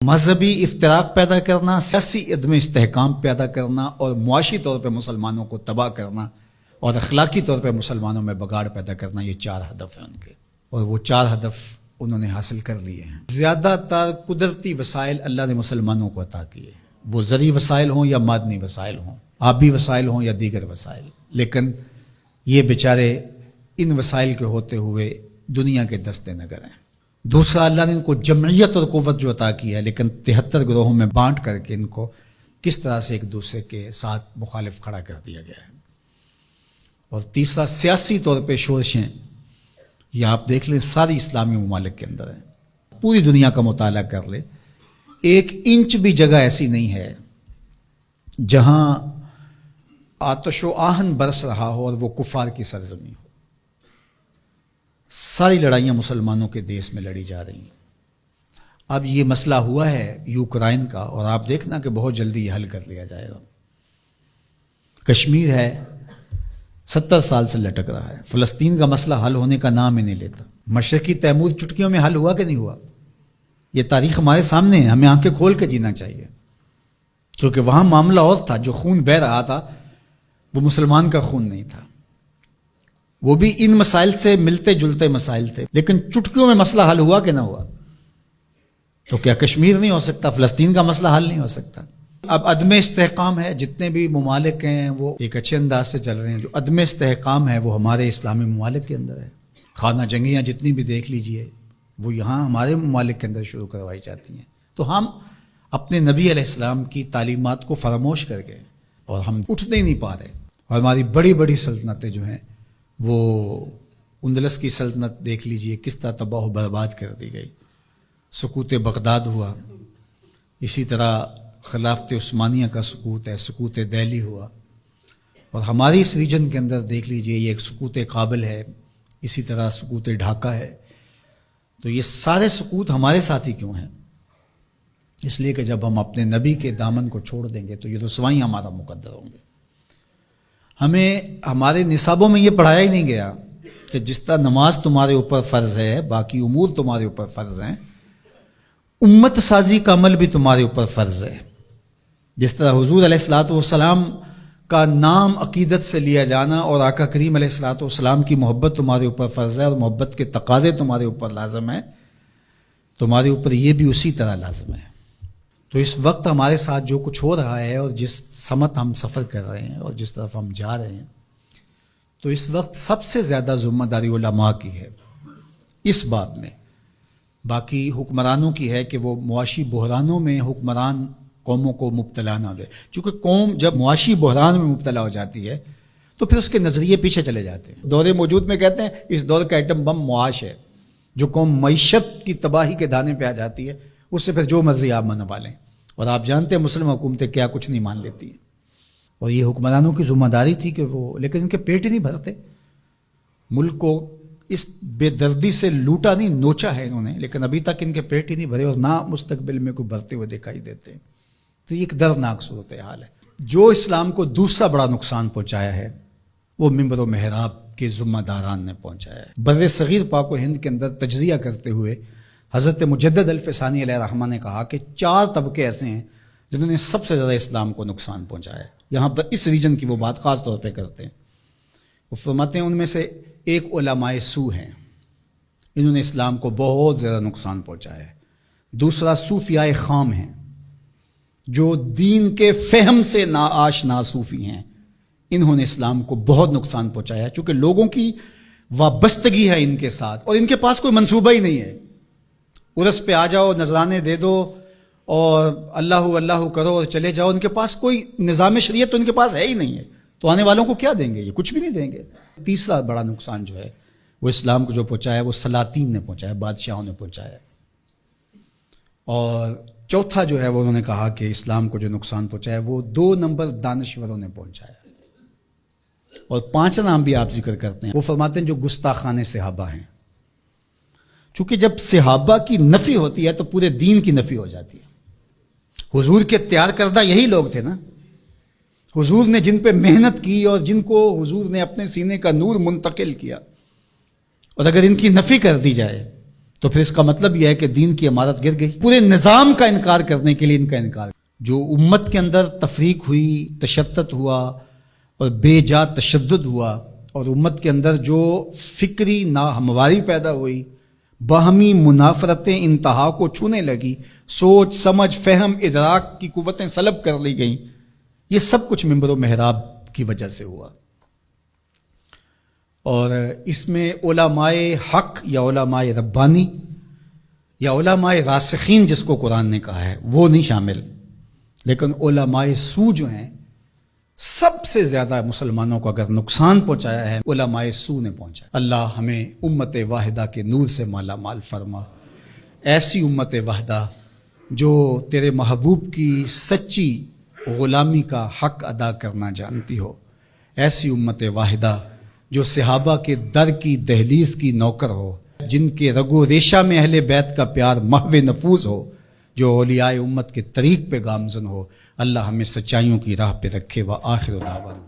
مذہبی افتراق پیدا کرنا، سیاسی عدم استحکام پیدا کرنا اور معاشی طور پہ مسلمانوں کو تباہ کرنا اور اخلاقی طور پہ مسلمانوں میں بگاڑ پیدا کرنا، یہ 4 ہدف ہیں ان کے، اور وہ 4 ہدف انہوں نے حاصل کر لیے ہیں۔ زیادہ تر قدرتی وسائل اللہ نے مسلمانوں کو عطا کیے، وہ زرعی وسائل ہوں یا معدنی وسائل ہوں، آبی وسائل ہوں یا دیگر وسائل، لیکن یہ بیچارے ان وسائل کے ہوتے ہوئے دنیا کے دستے نگر ہیں۔ دوسرا، اللہ نے ان کو جمعیت اور قوت جو عطا کی ہے، لیکن 73 گروہوں میں بانٹ کر کے ان کو کس طرح سے ایک دوسرے کے ساتھ مخالف کھڑا کر دیا گیا ہے۔ اور تیسرا، سیاسی طور پہ شورشیں، یہ آپ دیکھ لیں ساری اسلامی ممالک کے اندر ہیں، پوری دنیا کا مطالعہ کر لیں، 1 انچ بھی جگہ ایسی نہیں ہے جہاں آتش و آہن برس رہا ہو اور وہ کفار کی سرزمین ہو۔ ساری لڑائیاں مسلمانوں کے دیس میں لڑی جا رہی ہیں۔ اب یہ مسئلہ ہوا ہے یوکرائن کا، اور آپ دیکھنا کہ بہت جلدی یہ حل کر لیا جائے گا۔ کشمیر ہے 70 سال سے لٹک رہا ہے، فلسطین کا مسئلہ حل ہونے کا نام ہی نہیں لیتا۔ مشرقی تیمور چٹکیوں میں حل ہوا کہ نہیں ہوا؟ یہ تاریخ ہمارے سامنے ہے، ہمیں آنکھیں کھول کے جینا چاہیے، کیونکہ وہاں معاملہ اور تھا، جو خون بہہ رہا تھا وہ مسلمان کا خون نہیں تھا، وہ بھی ان مسائل سے ملتے جلتے مسائل تھے، لیکن چٹکیوں میں مسئلہ حل ہوا کہ نہ ہوا؟ تو کیا کشمیر نہیں ہو سکتا؟ فلسطین کا مسئلہ حل نہیں ہو سکتا؟ اب عدم استحکام ہے، جتنے بھی ممالک ہیں وہ ایک اچھے انداز سے چل رہے ہیں، جو عدم استحکام ہے وہ ہمارے اسلامی ممالک کے اندر ہے۔ خانہ جنگیاں جتنی بھی دیکھ لیجئے وہ یہاں ہمارے ممالک کے اندر شروع کروائی جاتی ہیں، تو ہم اپنے نبی علیہ السلام کی تعلیمات کو فراموش کر گئے اور ہم اٹھنے ہی نہیں پا رہے، اور ہماری بڑی بڑی سلطنتیں جو ہیں، وہ اندلس کی سلطنت دیکھ لیجئے کس طرح تباہ و برباد کر دی گئی، سقوط بغداد ہوا، اسی طرح خلافت عثمانیہ کا سقوط ہے، سقوط دہلی ہوا، اور ہماری اس ریجن کے اندر دیکھ لیجئے یہ ایک سقوط کابل ہے، اسی طرح سقوط ڈھاکہ ہے۔ تو یہ سارے سقوط ہمارے ساتھ ہی کیوں ہیں؟ اس لیے کہ جب ہم اپنے نبی کے دامن کو چھوڑ دیں گے تو یہ رسوائیاں ہمارا مقدر ہوں گے۔ ہمیں ہمارے نصابوں میں یہ پڑھایا ہی نہیں گیا کہ جس طرح نماز تمہارے اوپر فرض ہے، باقی امور تمہارے اوپر فرض ہیں، امت سازی کا عمل بھی تمہارے اوپر فرض ہے۔ جس طرح حضور علیہ الصلوۃ والسلام کا نام عقیدت سے لیا جانا اور آقا کریم علیہ الصلوۃ والسلام کی محبت تمہارے اوپر فرض ہے، اور محبت کے تقاضے تمہارے اوپر لازم ہیں، تمہارے اوپر یہ بھی اسی طرح لازم ہے۔ تو اس وقت ہمارے ساتھ جو کچھ ہو رہا ہے اور جس سمت ہم سفر کر رہے ہیں اور جس طرف ہم جا رہے ہیں، تو اس وقت سب سے زیادہ ذمہ داری علماء کی ہے اس بات میں، باقی حکمرانوں کی ہے کہ وہ معاشی بحرانوں میں حکمران قوموں کو مبتلا نہ دے، چونکہ قوم جب معاشی بحران میں مبتلا ہو جاتی ہے تو پھر اس کے نظریے پیچھے چلے جاتے ہیں۔ دور موجود میں کہتے ہیں اس دور کا ایٹم بم معاش ہے، جو قوم معیشت کی تباہی کے دانے پہ آ جاتی ہے اس سے پھر جو مرضی آپ منوا لیں، اور آپ جانتے ہیں مسلم حکومتیں کیا کچھ نہیں مان لیتی ہیں، اور یہ حکمرانوں کی ذمہ داری تھی کہ وہ، لیکن ان کے پیٹ ہی نہیں بھرتے، ملک کو اس بے دردی سے لوٹا نہیں، نوچا ہے انہوں نے، لیکن ابھی تک ان کے پیٹ ہی نہیں بھرے اور نہ مستقبل میں کوئی بھرتے ہوئے دکھائی دیتے ہیں۔ تو یہ ایک دردناک صورتحال ہے۔ جو اسلام کو دوسرا بڑا نقصان پہنچایا ہے وہ منبر و محراب کے ذمہ داران نے پہنچایا ہے۔ بر صغیر پاک و ہند کے اندر تجزیہ کرتے ہوئے حضرت مجدد الفسانی علیہ الرحمہ نے کہا کہ 4 طبقے ایسے ہیں جنہوں نے سب سے زیادہ اسلام کو نقصان پہنچایا ہے۔ یہاں پر اس ریجن کی وہ بات خاص طور پہ کرتے ہیں، وہ فرماتے ہیں ان میں سے ایک علماء سو ہیں، انہوں نے اسلام کو بہت زیادہ نقصان پہنچایا ہے۔ دوسرا صوفیاء خام ہیں، جو دین کے فہم سے ناآشنا صوفی ہیں، انہوں نے اسلام کو بہت نقصان پہنچایا ہے، چونکہ لوگوں کی وابستگی ہے ان کے ساتھ اور ان کے پاس کوئی منصوبہ ہی نہیں ہے۔ عرس پہ آ جاؤ، نذرانے دے دو اور اللہ اللہ کرو اور چلے جاؤ، ان کے پاس کوئی نظام شریعت تو ان کے پاس ہے ہی نہیں ہے، تو آنے والوں کو کیا دیں گے؟ یہ کچھ بھی نہیں دیں گے۔ تیسرا بڑا نقصان جو ہے وہ اسلام کو جو پہنچایا وہ سلاطین نے پہنچایا، بادشاہوں نے پہنچایا، اور چوتھا جو ہے وہ انہوں نے کہا کہ اسلام کو جو نقصان پہنچایا وہ 2 نمبر دانشوروں نے پہنچایا، اور 5 نام بھی آپ ذکر کرتے ہیں، وہ فرماتے ہیں جو گستاخان صحابہ ہیں، چونکہ جب صحابہ کی نفی ہوتی ہے تو پورے دین کی نفی ہو جاتی ہے۔ حضور کے تیار کردہ یہی لوگ تھے نا، حضور نے جن پہ محنت کی اور جن کو حضور نے اپنے سینے کا نور منتقل کیا، اور اگر ان کی نفی کر دی جائے تو پھر اس کا مطلب یہ ہے کہ دین کی عمارت گر گئی. پورے نظام کا انکار کرنے کے لیے ان کا انکار. جو امت کے اندر تفریق ہوئی، تشتت ہوا اور بے جا تشدد ہوا، اور امت کے اندر جو فکری ناہمواری پیدا ہوئی، باہمی منافرتیں انتہا کو چھونے لگی، سوچ سمجھ فہم ادراک کی قوتیں سلب کر لی گئیں، یہ سب کچھ منبر و محراب کی وجہ سے ہوا. اور اس میں علماء حق یا علماء ربانی یا علماء راسخین جس کو قرآن نے کہا ہے وہ نہیں شامل، لیکن علماء سو جو ہیں سب سے زیادہ مسلمانوں کو اگر نقصان پہنچایا ہے علماء سو نے پہنچا. اللہ ہمیں امت واحدہ کے نور سے مالا مال فرما، ایسی امت واحدہ جو تیرے محبوب کی سچی غلامی کا حق ادا کرنا جانتی ہو، ایسی امت واحدہ جو صحابہ کے در کی دہلیز کی نوکر ہو، جن کے رگ و ریشہ میں اہل بیت کا پیار محو نفوذ ہو، جو اولیاء امت کے طریق پہ گامزن ہو. اللہ ہمیں سچائیوں کی راہ پہ رکھے. وآخر دعوانا